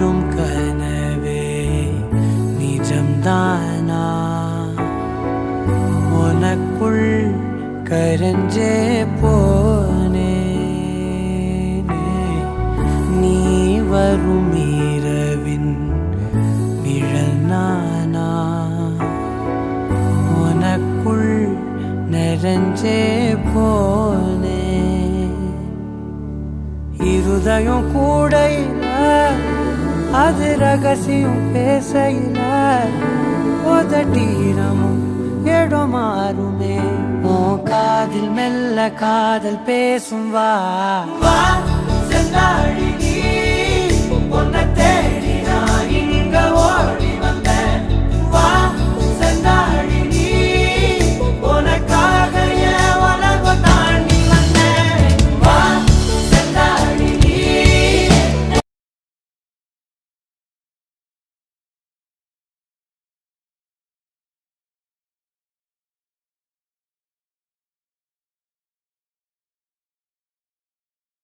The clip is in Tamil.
ஓடும் கனவே நிஜம்தானா உனக்குள் கரஞ்சே போனே நீ வரும் இரவின் நிழல் நானா உனக்குள் நிறைஞ்சே போனே இருதயம் கூடையில அது ரகசியம் பேசையில உதட்டீரமும் இடம் மாறுமே உன் காதில் மெல்ல காதல் பேசும் வா செந்தாழி